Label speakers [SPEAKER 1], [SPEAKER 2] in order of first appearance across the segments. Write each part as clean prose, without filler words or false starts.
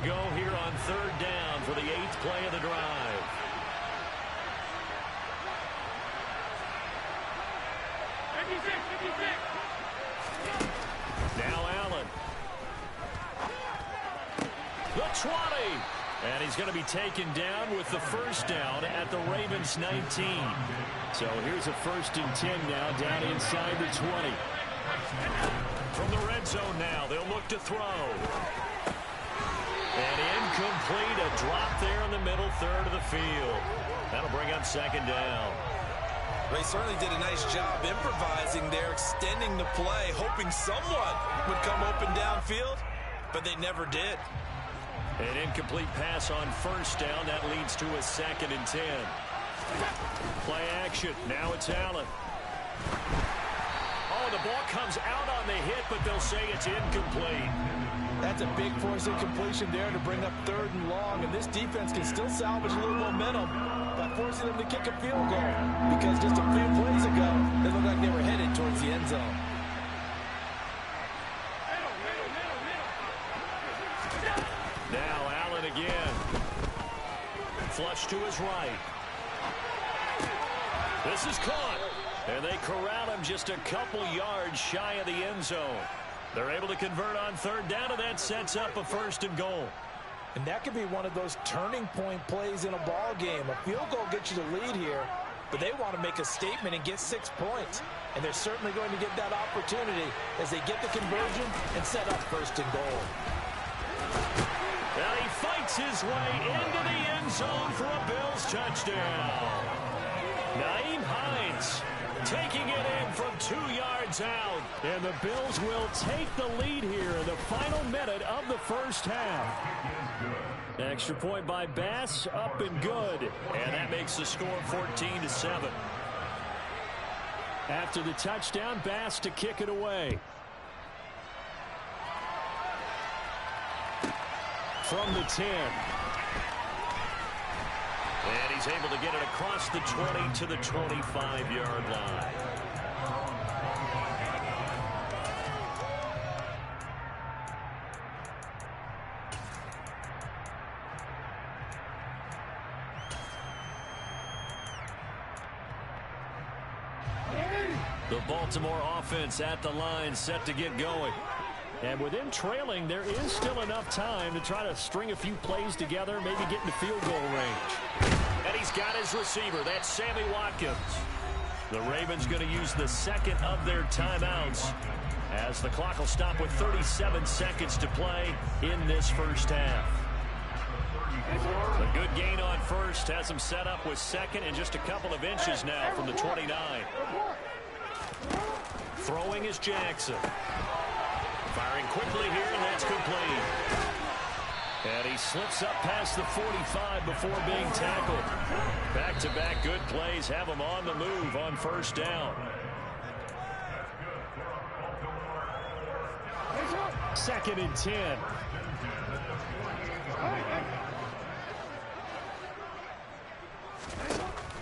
[SPEAKER 1] go here on third down for the 8th play of the drive. Now Allen. The 20. And he's going to be taken down with the first down at the Ravens 19. So here's a 1st and 10 now down inside the 20. From the red zone now, they'll look to throw. And incomplete, a drop there in the middle third of the field. That'll bring up 2nd down.
[SPEAKER 2] They certainly did a nice job improvising there, extending the play, hoping someone would come open downfield, but they never did.
[SPEAKER 1] An incomplete pass on 1st down. That leads to a 2nd and 10. Play action. Now it's Allen. Oh, the ball comes out on the hit, but they'll say it's incomplete.
[SPEAKER 3] That's a big force incompletion there to bring up 3rd and long, and this defense can still salvage a little momentum by forcing them to kick a field goal, because just a few plays ago, they looked like they were headed towards the end zone.
[SPEAKER 1] Now Allen again. Flush to his right. This is caught. And they corral him just a couple yards shy of the end zone. They're able to convert on 3rd down, and that sets up a 1st and goal.
[SPEAKER 3] And that could be one of those turning point plays in a ball game. A field goal gets you the lead here, but they want to make a statement and get 6 points. And they're certainly going to get that opportunity as they get the conversion and set up 1st and goal.
[SPEAKER 1] Now he fights his way into the end zone for a Bills touchdown. Nyheim Hines taking it in from 2 yards out. And the Bills will take the lead here in the final minute of the 1st half. Extra point by Bass, up and good. And that makes the score 14-7. After the touchdown, Bass to kick it away. From the 10. And he's able to get it across the 20 to the 25-yard line. The Baltimore offense at the line, set to get going. And with them trailing, there is still enough time to try to string a few plays together, maybe get into field goal range. And he's got his receiver. That's Sammy Watkins. The Ravens going to use the 2nd of their timeouts as the clock will stop with 37 seconds to play in this 1st half. A good gain on 1st has him set up with 2nd and just a couple of inches now from the 29. Throwing is Jackson. Firing quickly here, and that's complete. And he slips up past the 45 before being tackled. Back-to-back good plays have him on the move on 1st down. 2nd and 10.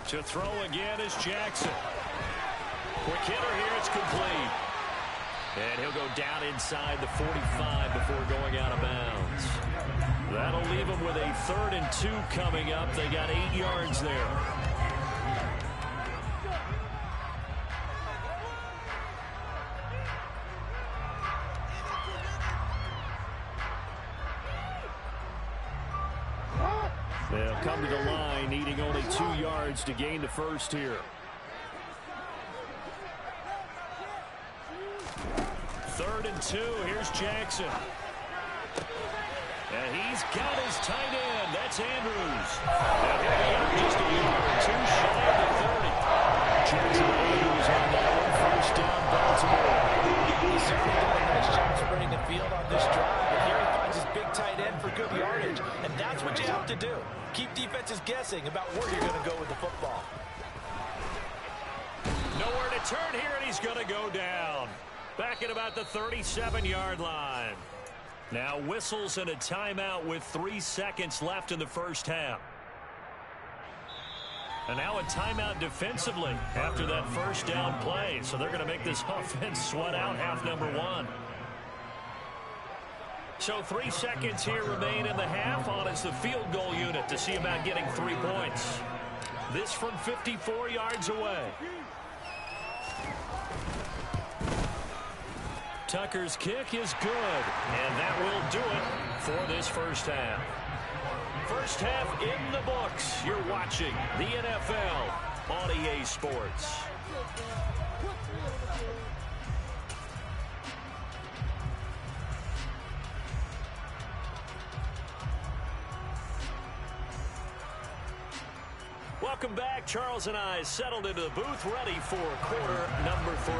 [SPEAKER 1] To throw again is Jackson. Quick hitter here, it's complete. And he'll go down inside the 45 before going out of bounds. That'll leave them with a 3rd and 2 coming up. They got 8 yards there. They'll come to the line, needing only 2 yards to gain the 1st here. 3rd and 2. Here's Jackson. And he's got his tight end. That's Andrews. And he'll be out just a yard or 2 shy of the 30. Jackson Andrews on that one. 1st down, Baltimore.
[SPEAKER 3] He certainly did a nice job spreading the field on this drive. But here he finds his big tight end for good yardage. And that's what you have to do. Keep defenses guessing about where you're going to go with the football.
[SPEAKER 1] Nowhere to turn here, and he's going to go down. Back at about the 37-yard line. Now whistles and a timeout with 3 seconds left in the 1st half. And now a timeout defensively after that 1st down play. So they're going to make this offense sweat out half number 1. So 3 seconds here remain in the half. On is the field goal unit to see about getting 3 points. This from 54 yards away. Tucker's kick is good, and that will do it for this first half. First half in the books. You're watching the NFL on EA Sports. Welcome back. Charles and I settled into the booth, ready for quarter number 3.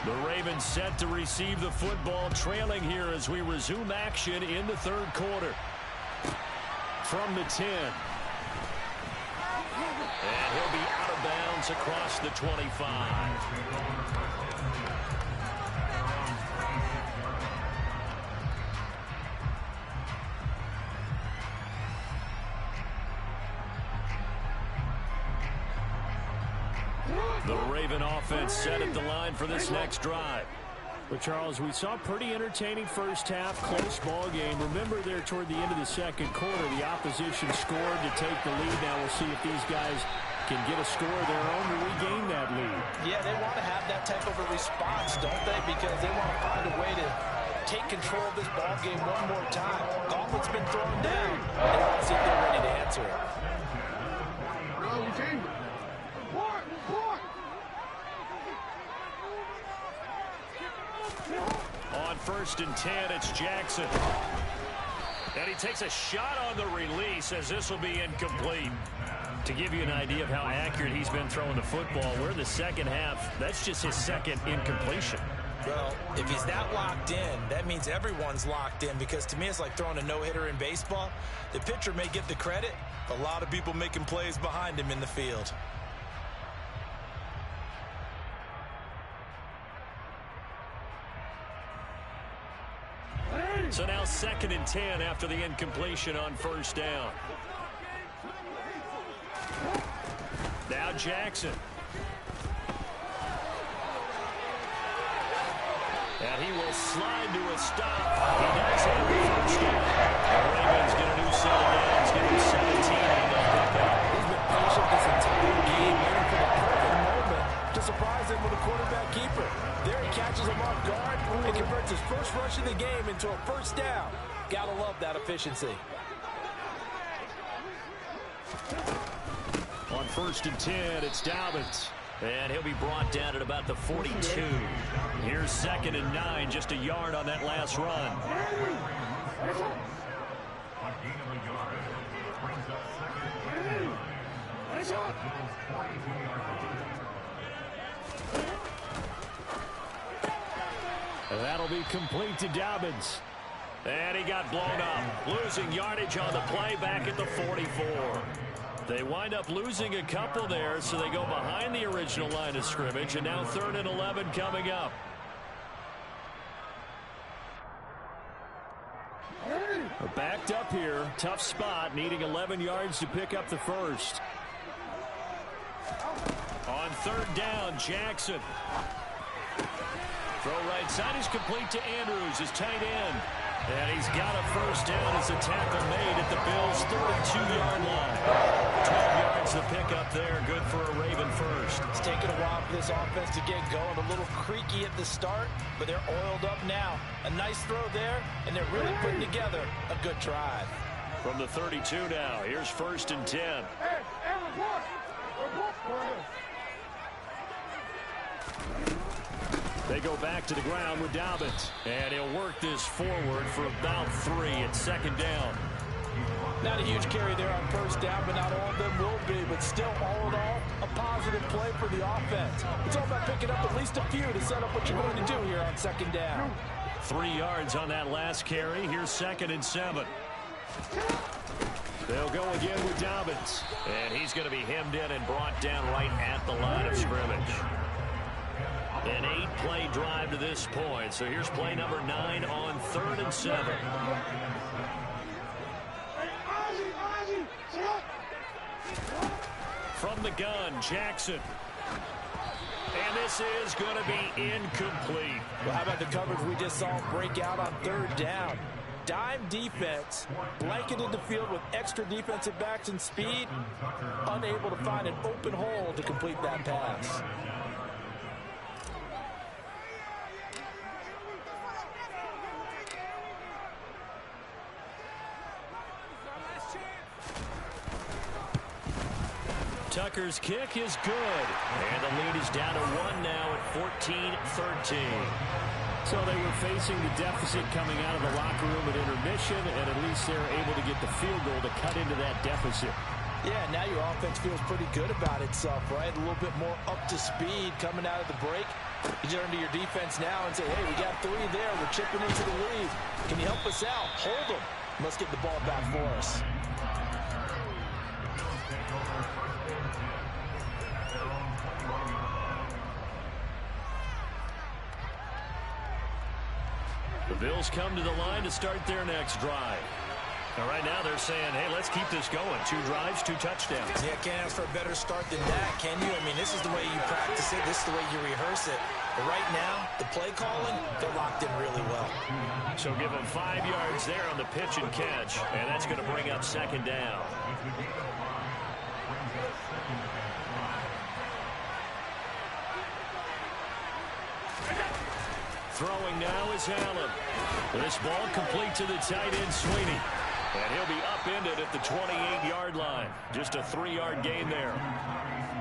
[SPEAKER 1] The Ravens set to receive the football, trailing here as we resume action in the third quarter. From the 10. And he'll be out of bounds across the 25. The Raven offense set at the line for this next drive. Well, Charles, we saw a pretty entertaining first half, close ball game. Remember there toward the end of the second quarter, the opposition scored to take the lead. Now we'll see if these guys can get a score of their own to regain that lead. Yeah, they want to have that type of a response, don't they? Because they want to find a way to take control of this ball game one more time. Gauntlet's been thrown down. They want to see if they're ready to answer it. On 1st and 10, it's Jackson. And he takes a shot on the release as this will be incomplete. To give you an idea of how accurate he's been throwing the football, we're in the second half. That's just his second incompletion. Well, if he's that locked in, that means everyone's locked in, because to me it's like throwing a no-hitter in baseball. The pitcher may get the credit, a lot of people making plays behind him in the field. So now 2nd and 10 after the incompletion on 1st down. Now Jackson. And he will slide to a stop. He does have the 1st down. The Ravens get a new set of downs, get him 17 on the pickup. He's been patient this entire game, waiting for the perfect moment to surprise him with a quarterback keeper. There he catches him off guard and converts his first rush of the game into a 1st down. Gotta love that efficiency. On 1st and 10, it's Dobbins. And he'll be brought down at about the 42. Here's 2nd and 9, just a yard on that last run. That'll be complete to Dobbins. And he got blown up. Losing yardage on the play back at the 44. They wind up losing a couple there, so they go behind the original line of scrimmage, and now 3rd and 11 coming up. Backed up here, tough spot, needing 11 yards to pick up the first. On 3rd down, Jackson. Throw right side is complete to Andrews, his tight end. And he's got a 1st down as a tackle made at the Bills' 32-yard line. 12 yards to pick up there. Good for a Raven first. It's taken a while for this offense to get going. A little creaky at the start, but they're oiled up now. A nice throw there, and they're really putting together a good drive. From the 32 now, here's 1st and 10. They go back to the ground with Dobbins. And he'll work this forward for about 3 at 2nd down. Not a huge carry there on 1st down, but not all of them will be. But still, all in all, a positive play for the offense. It's all about picking up at least a few to set up what you're going to do here on 2nd down. 3 yards on that last carry. Here's 2nd and 7. They'll go again with Dobbins. And he's going to be hemmed in and brought down right at the line of scrimmage. An 8-play drive to this point. So here's play number 9 on 3rd and 7. From the gun, Jackson. And this is going to be incomplete.
[SPEAKER 3] Well, how about the coverage we just saw break out on third down? Dime defense, blanketed the field with extra defensive backs and speed, unable to find an open hole to complete that pass.
[SPEAKER 1] Tucker's kick is good. And the lead is down to 1 now at 14-13. So they were facing the deficit coming out of the locker room at intermission, and at least they're able to get the field goal to cut into that deficit.
[SPEAKER 3] Yeah, now your offense feels pretty good about itself, right? A little bit more up to speed coming out of the break. You turn to your defense now and say, hey, we got 3 there. We're chipping into the lead. Can you help us out? Hold them. Let's get the ball back for us.
[SPEAKER 1] The Bills come to the line to start their next drive. Now, right now they're saying, hey, let's keep this going. 2 drives, 2 touchdowns.
[SPEAKER 3] Yeah, can't ask for a better start than that, can you? I mean, this is the way you practice it. This is the way you rehearse it. But right now, the play calling, they're locked in really well.
[SPEAKER 1] So give them 5 yards there on the pitch and catch, and that's going to bring up second down. Throwing now is Allen. This ball complete to the tight end, Sweeney. And he'll be upended at the 28-yard line. Just a 3-yard gain there.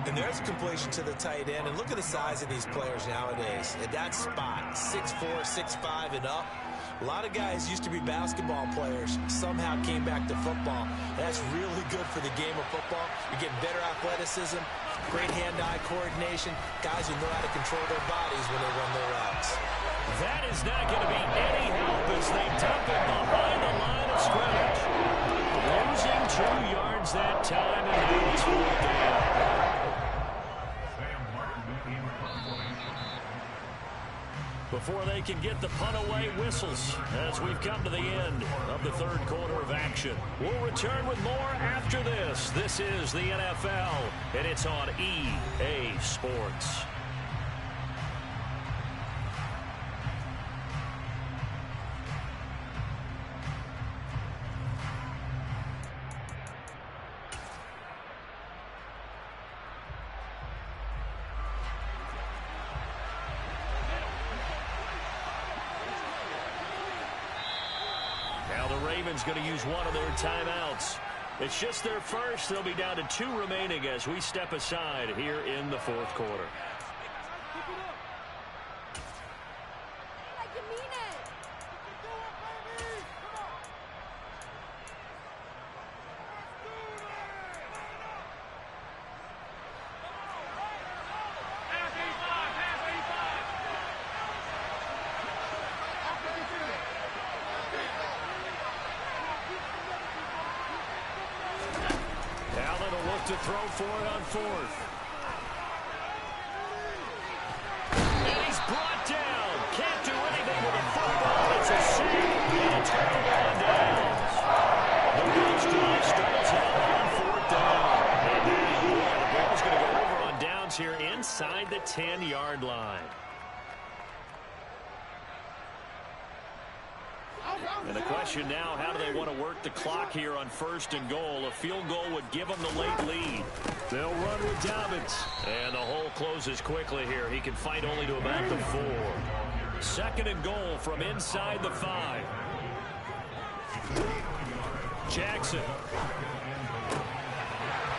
[SPEAKER 3] And there's a completion to the tight end. And look at the size of these players nowadays. At that spot, 6'4", 6'5", and up. A lot of guys used to be basketball players, somehow came back to football. That's really good for the game of football. You're getting better athleticism, great hand-eye coordination, guys who know how to control their bodies when they run their routes.
[SPEAKER 1] That is not going to be any help as they dump it behind the line of scrimmage. Losing 2 yards that time, and now it's 4th down. Before they can get the punt away, whistles as we've come to the end of the 3rd quarter of action. We'll return with more after this. This is the NFL, and it's on EA Sports. Going to use one of their timeouts. It's just their first. They'll be down to 2 remaining as we step aside here in the 4th quarter. To throw for it on 4th. And he's brought down. Can't do anything with a football. It's a sack. And taken on downs. The Bills drive starts out on 4th down. And the ball's going to go over on downs here inside the 10-yard line. And the question now, how do they want to work the clock here on 1st and goal? A field goal would give them the late lead. They'll run with Dobbins. And the hole closes quickly here. He can fight only to about the 4. 2nd and goal from inside the 5. Jackson.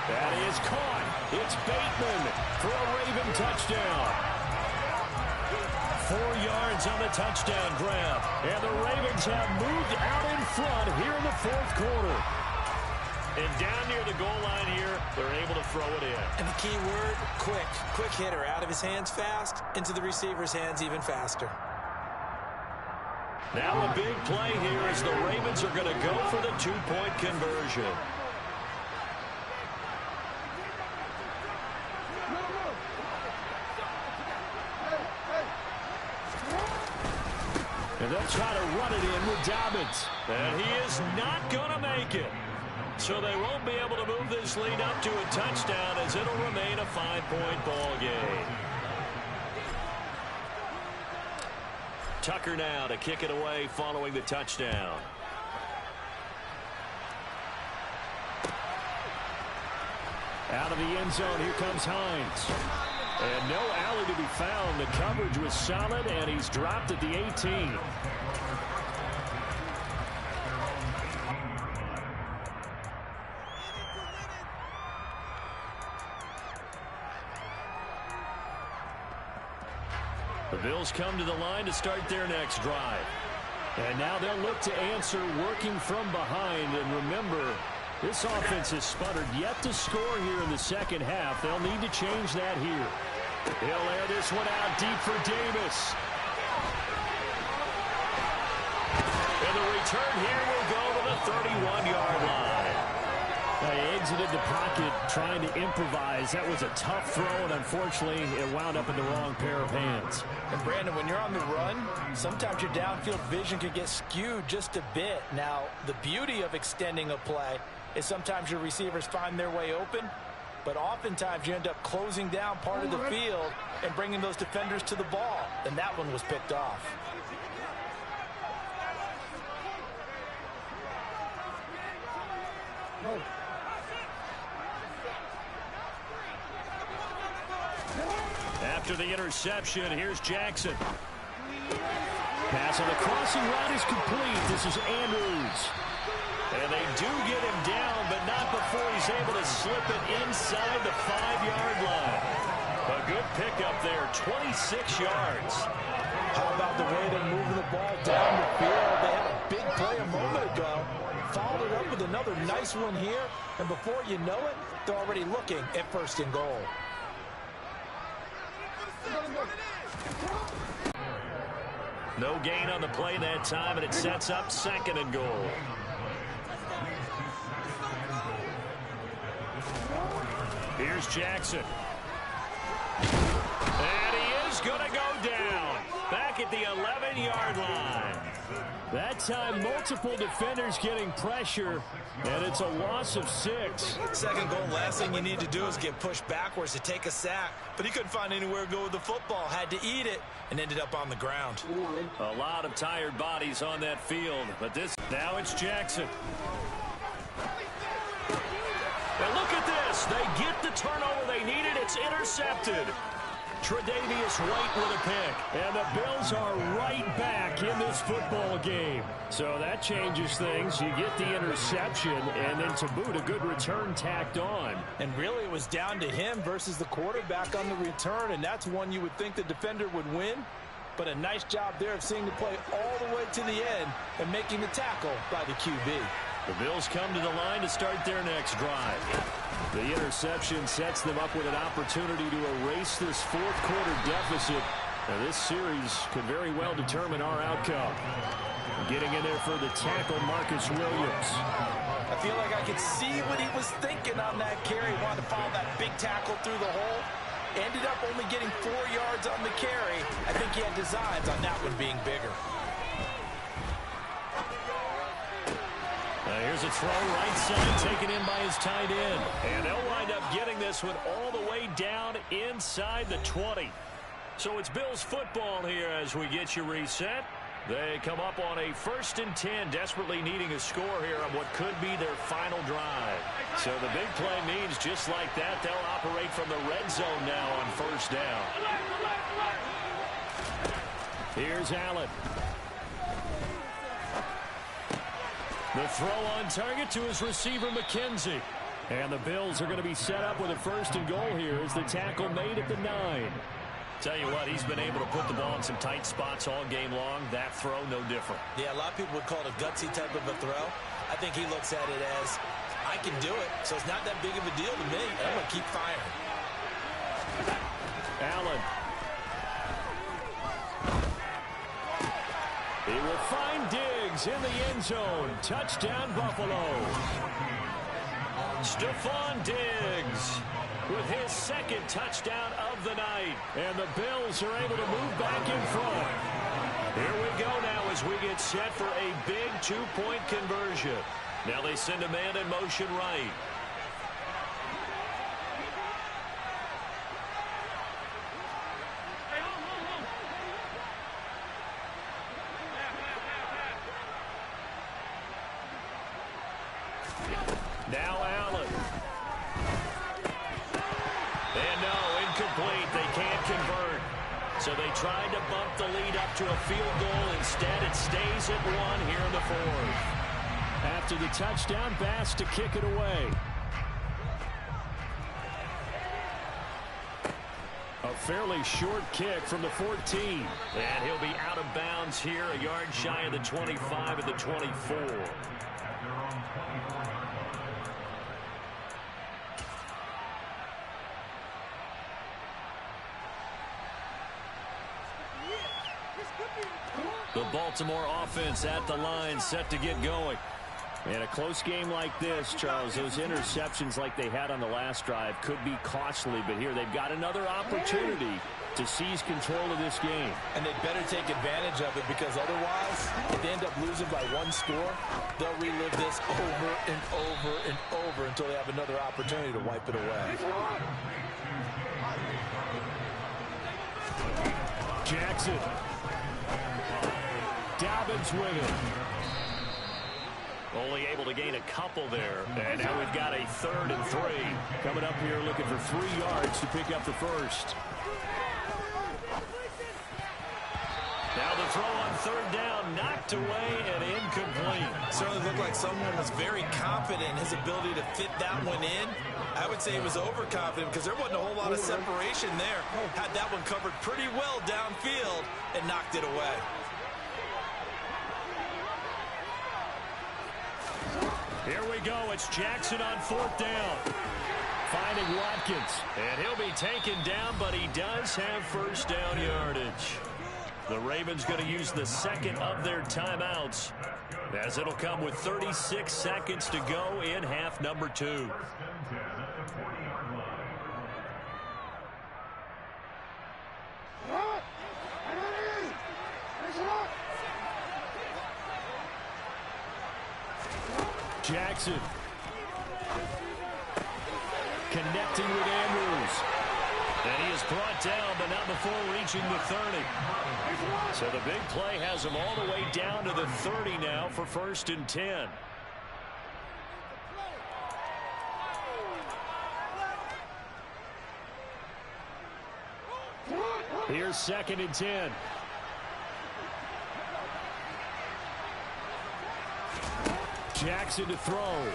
[SPEAKER 1] That is caught. It's Bateman for a Raven touchdown. 4 yards on the touchdown grab. And the Ravens have moved out in front here in the 4th quarter. And down near the goal line here, they're able to throw it in.
[SPEAKER 3] And the key word, quick. Quick hitter. Out of his hands fast, into the receiver's hands even faster.
[SPEAKER 1] Now a big play here as the Ravens are going to go for the 2-point conversion. And they'll try to run it in with Dobbins. And he is not going to make it. So they won't be able to move this lead up to a touchdown as it'll remain a 5-point ball game. Tucker now to kick it away following the touchdown. Out of the end zone, here comes Hines. And no alley to be found. The coverage was solid, and he's dropped at the 18. The Bills come to the line to start their next drive. And now they'll look to answer working from behind. And remember, this offense has sputtered yet to score here in the second half. They'll need to change that here. He'll air this one out deep for Davis. And the return here will go to the 31-yard line. They exited the pocket trying to improvise. That was a tough throw, and unfortunately, it wound up in the wrong pair of hands.
[SPEAKER 3] And Brandon, when you're on the run, sometimes your downfield vision can get skewed just a bit. Now, the beauty of extending a play is sometimes your receivers find their way open, but oftentimes you end up closing down part of the field and bringing those defenders to the ball. And that one was picked off.
[SPEAKER 1] After the interception, here's Jackson. Pass on the crossing route is complete. This is Andrews. And they do get him down, but not before he's able to slip it inside the 5-yard line. A good pickup there, 26 yards.
[SPEAKER 3] How about the way they're moving the ball down the field? They had a big play a moment ago. Followed it up with another nice one here. And before you know it, they're already looking at 1st and goal.
[SPEAKER 1] No gain on the play that time, and it sets up 2nd and goal. Here's Jackson. And he is going to go down. Back at the 11-yard line. That time, multiple defenders getting pressure, and it's a loss of 6.
[SPEAKER 2] 2nd goal, last thing you need to do is get pushed backwards to take a sack. But he couldn't find anywhere to go with the football. Had to eat it and ended up on the ground.
[SPEAKER 1] A lot of tired bodies on that field, but now it's Jackson. And look at this. They get the turnover they needed. It's intercepted. Tre'Davious White with a pick. And the Bills are right back in this football game. So that changes things. You get the interception, and then to boot, a good return tacked on.
[SPEAKER 3] And really, it was down to him versus the quarterback on the return, and that's one you would think the defender would win. But a nice job there of seeing the play all the way to the end and making the tackle by the QB.
[SPEAKER 1] The Bills come to the line to start their next drive. The interception sets them up with an opportunity to erase this 4th quarter deficit. Now, this series could very well determine our outcome. Getting in there for the tackle, Marcus Williams.
[SPEAKER 3] I feel like I could see what he was thinking on that carry. He wanted to follow that big tackle through the hole. Ended up only getting 4 yards on the carry. I think he had designs on that one being bigger.
[SPEAKER 1] Here's a throw right side taken in by his tight end. And they'll wind up getting this one all the way down inside the 20. So it's Bills football here as we get you reset. They come up on a 1st and 10, desperately needing a score here on what could be their final drive. So the big play means just like that, they'll operate from the red zone now on 1st down. Here's Allen. The throw on target to his receiver, McKenzie. And the Bills are going to be set up with a 1st and goal here as the tackle made at the 9. Tell you what, he's been able to put the ball in some tight spots all game long. That throw, no different.
[SPEAKER 2] Yeah, a lot of people would call it a gutsy type of a throw. I think he looks at it as, I can do it, so it's not that big of a deal to me. I'm going to keep firing.
[SPEAKER 1] Allen. He will find Diggs in the end zone. Touchdown, Buffalo. Stephon Diggs with his 2nd touchdown of the night. And the Bills are able to move back in front. Here we go now as we get set for a big 2-point conversion. Now they send a man in motion right. Now Allen. And no, incomplete. They can't convert. So they tried to bump the lead up to a field goal. Instead, it stays at 1 here in the fourth. After the touchdown, Bass to kick it away. A fairly short kick from the 14. And he'll be out of bounds here, a yard shy of the 25 of the 24. The Baltimore offense at the line, set to get going. In a close game like this, Charles, those interceptions like they had on the last drive could be costly, but here they've got another opportunity to seize control of this game.
[SPEAKER 3] And they better take advantage of it, because otherwise, if they end up losing by 1 score, they'll relive this over and over and over until they have another opportunity to wipe it away.
[SPEAKER 1] Jackson. Dobbins with it. Only able to gain a couple there. And now we've got a 3rd and 3. Coming up here looking for 3 yards to pick up the first. Now the throw on 3rd down, knocked away and incomplete.
[SPEAKER 2] Certainly looked like someone was very confident in his ability to fit that one in. I would say he was overconfident because there wasn't a whole lot of separation there. Had that one covered pretty well downfield and knocked it away.
[SPEAKER 1] Here we go. It's Jackson on 4th down. Finding Watkins. And he'll be taken down, but he does have first down yardage. The Ravens going to use the 2nd of their timeouts, as it'll come with 36 seconds to go in half number 2. Jackson connecting with Andrews. And he is brought down, but not before reaching the 30. So the big play has him all the way down to the 30 now for 1st and 10. Here's 2nd and 10. Jackson to throw.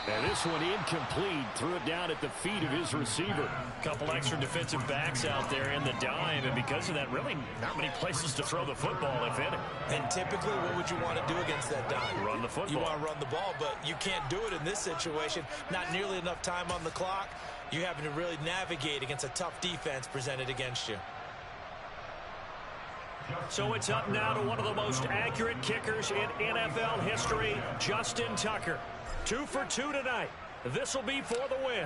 [SPEAKER 1] And this one incomplete. Threw it down at the feet of his receiver. Couple extra defensive backs out there in the dime, and because of that, really not many places to throw the football, if any.
[SPEAKER 3] And typically, what would you want to do against that dime?
[SPEAKER 1] Run the football.
[SPEAKER 3] You want to run the ball, but you can't do it in this situation. Not nearly enough time on the clock. You're having to really navigate against a tough defense presented against you.
[SPEAKER 1] So it's up now to one of the most accurate kickers in NFL history, Justin Tucker. 2 for 2 tonight. This will be for the win.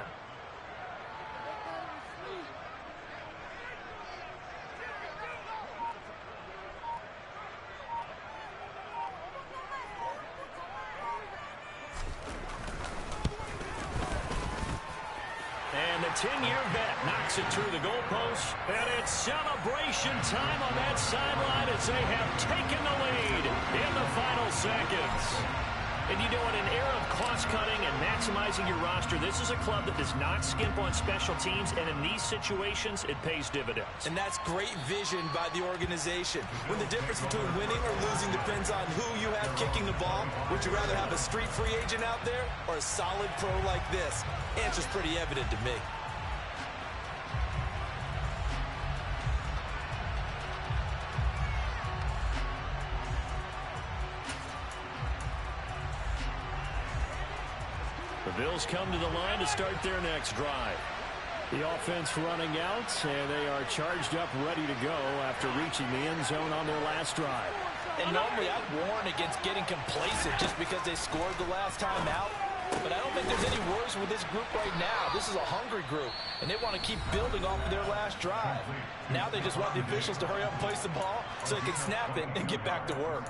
[SPEAKER 1] And the 10-year vet knocks it through the goalpost. And it's celebration time on that sideline as they have taken the lead in the final seconds. And you know, in an era of cost-cutting and maximizing your roster, this is a club that does not skimp on special teams, and in these situations, it pays dividends.
[SPEAKER 3] And that's great vision by the organization. When the difference between winning or losing depends on who you have kicking the ball, would you rather have a street free agent out there or a solid pro like this? Answer's pretty evident to me.
[SPEAKER 1] The Bills come to the line to start their next drive. The offense running out, and they are charged up, ready to go after reaching the end zone on their last drive.
[SPEAKER 3] And normally I'd warn against getting complacent just because they scored the last time out. But I don't think there's any worries with this group right now. This is a hungry group, and they want to keep building off of their last drive. Now they just want the officials to hurry up and place the ball so they can snap it and get back to work.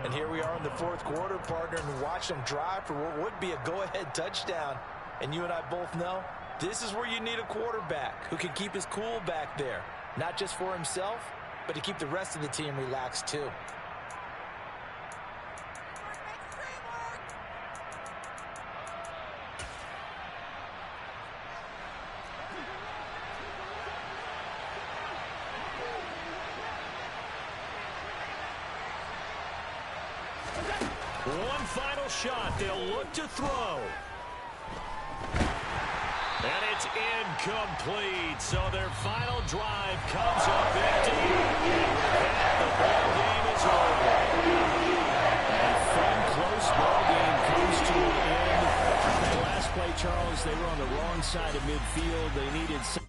[SPEAKER 3] And here we are in the fourth quarter, partner, and watch them drive for what would be a go-ahead touchdown. And you and I both know this is where you need a quarterback who can keep his cool back there. Not just for himself, but to keep the rest of the team relaxed too.
[SPEAKER 1] One final shot. They'll look to throw. And it's incomplete. So their final drive comes up empty. And with that, the ball game is over. A fun, close ball game comes to an end. That last play, Charles, they were on the wrong side of midfield. They needed some.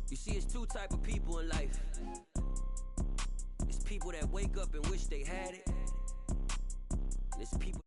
[SPEAKER 4] You see, it's two type of people in life. It's people that wake up and wish they had it. And it's people